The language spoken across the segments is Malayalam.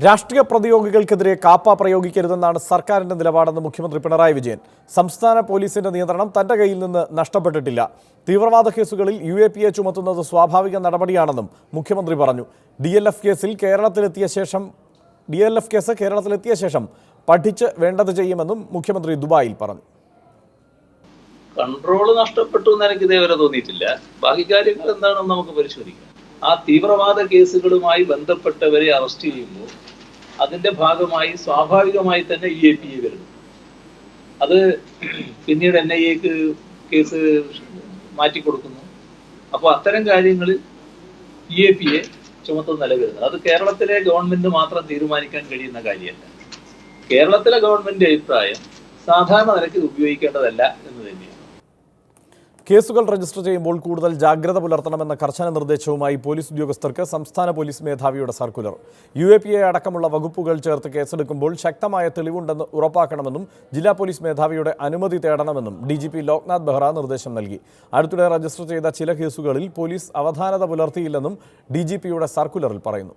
രാഷ്ട്രീയ പ്രതിയോഗികൾക്കെതിരെ കാപ്പ പ്രയോഗിക്കരുതെന്നാണ് സർക്കാരിന്റെ നിലപാടെന്ന് മുഖ്യമന്ത്രി പിണറായി വിജയൻ. സംസ്ഥാന പോലീസിന്റെ നിയന്ത്രണം തന്റെ കയ്യിൽ നിന്ന് നഷ്ടപ്പെട്ടിട്ടില്ല. തീവ്രവാദ കേസുകളിൽ UAPA ചുമത്തുന്നത് സ്വാഭാവിക നടപടിയാണെന്നും മുഖ്യമന്ത്രി പറഞ്ഞു. DLF കേസ് കേരളത്തിലെത്തിയ ശേഷം പഠിച്ച് വേണ്ടത് ചെയ്യുമെന്നും മുഖ്യമന്ത്രി ദുബായിൽ പറഞ്ഞു. കൺട്രോൾ നഷ്ടപ്പെട്ടു എന്ന് എനിക്ക് ഇതേവരെ തോന്നിയിട്ടില്ല. ബാക്കി കാര്യങ്ങൾ എന്താണെന്ന് നമുക്ക് പരിശോധിക്കാം. ആ തീവ്രവാദ കേസുകളുമായി ബന്ധപ്പെട്ടവരെ അറസ്റ്റ് ചെയ്യുമ്പോൾ അതിന്റെ ഭാഗമായി സ്വാഭാവികമായി തന്നെ UAPA വരുന്നു. അത് പിന്നീട് NIAക്ക് കേസ് മാറ്റിക്കൊടുക്കുന്നു. അപ്പോൾ അത്തരം കാര്യങ്ങളിൽ UAPA ചുമത്തുന്ന നില വരുന്നത് അത് കേരളത്തിലെ ഗവൺമെന്റ് മാത്രം തീരുമാനിക്കാൻ കഴിയുന്ന കാര്യമല്ല. കേരളത്തിലെ ഗവൺമെന്റ് അഭിപ്രായം സാധാരണ നിലയ്ക്ക് ഉപയോഗിക്കേണ്ടതല്ല എന്ന് തന്നെയാണ്. കേസുകൾ രജിസ്റ്റർ ചെയ്യുമ്പോൾ കൂടുതൽ ജാഗ്രത പുലർത്തണമെന്ന കർശന നിർദ്ദേശവുമായി പോലീസ് ഉദ്യോഗസ്ഥർക്ക് സംസ്ഥാന പോലീസ് മേധാവിയുടെ സർക്കുലർ. UAPA അടക്കമുള്ള വകുപ്പുകൾ ചേർത്ത് കേസെടുക്കുമ്പോൾ ശക്തമായ തെളിവുണ്ടെന്ന് ഉറപ്പാക്കണമെന്നും ജില്ലാ പോലീസ് മേധാവിയുടെ അനുമതി തേടണമെന്നും DGP ലോക്നാഥ് ബെഹ്റ നിർദ്ദേശം നൽകി. അടുത്തിടെ രജിസ്റ്റർ ചെയ്ത ചില കേസുകളിൽ പോലീസ് അവധാനത പുലർത്തിയില്ലെന്നും DGPയുടെ സർക്കുലറിൽ പറയുന്നു.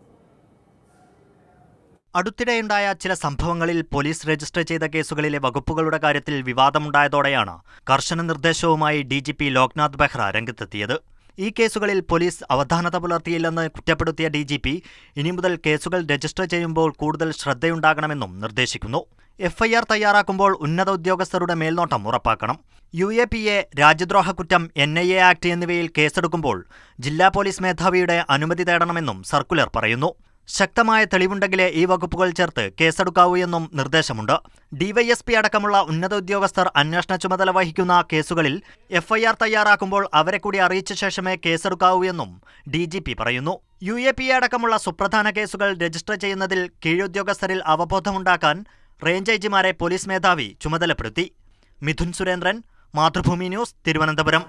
അടുത്തിടെയുണ്ടായ ചില സംഭവങ്ങളിൽ പോലീസ് രജിസ്റ്റർ ചെയ്ത കേസുകളിലെ വകുപ്പുകളുടെ കാര്യത്തിൽ വിവാദമുണ്ടായതോടെയാണ് കർശന നിർദ്ദേശവുമായി DGP ലോക്നാഥ് ബെഹ്റ രംഗത്തെത്തിയത്. ഈ കേസുകളിൽ പോലീസ് അവധാനത പുലർത്തിയില്ലെന്ന് കുറ്റപ്പെടുത്തിയ DGP ഇനി മുതൽ കേസുകൾ രജിസ്റ്റർ ചെയ്യുമ്പോൾ കൂടുതൽ ശ്രദ്ധയുണ്ടാകണമെന്നും നിർദ്ദേശിക്കുന്നു. FIR തയ്യാറാക്കുമ്പോൾ ഉന്നത ഉദ്യോഗസ്ഥരുടെ മേൽനോട്ടം ഉറപ്പാക്കണം. UAPA, രാജ്യദ്രോഹ കുറ്റം, NIA ആക്ട് എന്നിവയിൽ കേസെടുക്കുമ്പോൾ ജില്ലാ പോലീസ് മേധാവിയുടെ അനുമതി തേടണമെന്നും സർക്കുലർ പറയുന്നു. ശക്തമായ തെളിവുണ്ടെങ്കിലേ ഈ വകുപ്പുകൾ ചേർത്ത് കേസെടുക്കാവൂ എന്നും നിർദ്ദേശമുണ്ട്. DYSP അടക്കമുള്ള ഉന്നത ഉദ്യോഗസ്ഥർ അന്വേഷണ ചുമതല വഹിക്കുന്ന കേസുകളിൽ FIR തയ്യാറാക്കുമ്പോൾ അവരെ കൂടി അറിയിച്ച ശേഷമേ കേസെടുക്കാവൂ എന്നും DGP പറയുന്നു. UAPA അടക്കമുള്ള സുപ്രധാന കേസുകൾ രജിസ്റ്റർ ചെയ്യുന്നതിൽ കീഴുദ്യോഗസ്ഥരിൽ അവബോധമുണ്ടാക്കാൻ റേഞ്ച് ഐജിമാരെ പോലീസ് മേധാവി ചുമതലപ്പെടുത്തി. മിഥുൻ സുരേന്ദ്രൻ, മാതൃഭൂമി ന്യൂസ്, തിരുവനന്തപുരം.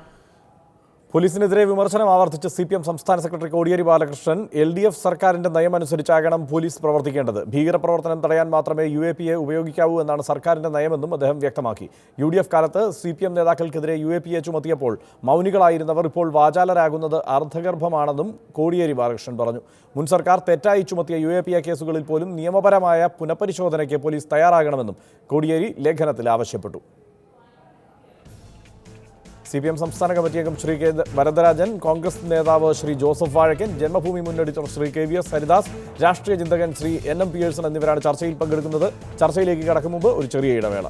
പോലീസിനെതിരെ വിമർശനം ആവർത്തിച്ച് CPM സംസ്ഥാന സെക്രട്ടറി കോടിയേരി ബാലകൃഷ്ണൻ LDF സർക്കാരിന്റെ നയമനുസരിച്ചാകണം പോലീസ് പ്രവർത്തിക്കേണ്ടത്. ഭീകരപ്രവർത്തനം തടയാൻ മാത്രമേ UAPA ഉപയോഗിക്കാവൂ എന്നാണ് സർക്കാരിന്റെ നയമെന്നും അദ്ദേഹം വ്യക്തമാക്കി. UDF കാലത്ത് CPM നേതാക്കൾക്കെതിരെ UAPA ചുമത്തിയപ്പോൾ മൗനികളായിരുന്നവർ ഇപ്പോൾ വാചാലരാകുന്നത് അർത്ഥഗർഭമാണെന്നും കോടിയേരി ബാലകൃഷ്ണൻ പറഞ്ഞു. മുൻ സർക്കാർ തെറ്റായി ചുമത്തിയ UAPA കേസുകളിൽ പോലും നിയമപരമായ പുനഃപരിശോധനയ്ക്ക് പോലീസ് തയ്യാറാകണമെന്നും കോടിയേരി ലേഖനത്തിൽ ആവശ്യപ്പെട്ടു. CPM സംസ്ഥാന കമ്മിറ്റി അംഗം ശ്രീ K. വരദരാജൻ, കോൺഗ്രസ് നേതാവ് ശ്രീ ജോസഫ് വാഴക്കൻ, ജന്മഭൂമി മുൻ എഡിറ്റർ ശ്രീ KVS ഹരിദാസ്, രാഷ്ട്രീയ ചിന്തകൻ ശ്രീ NM പിയേഴ്സൺ എന്നിവരാണ് ചർച്ചയിൽ പങ്കെടുക്കുന്നത്. ചർച്ചയിലേക്ക് കടക്കും മുമ്പ് ഒരു ചെറിയ ഇടവേള.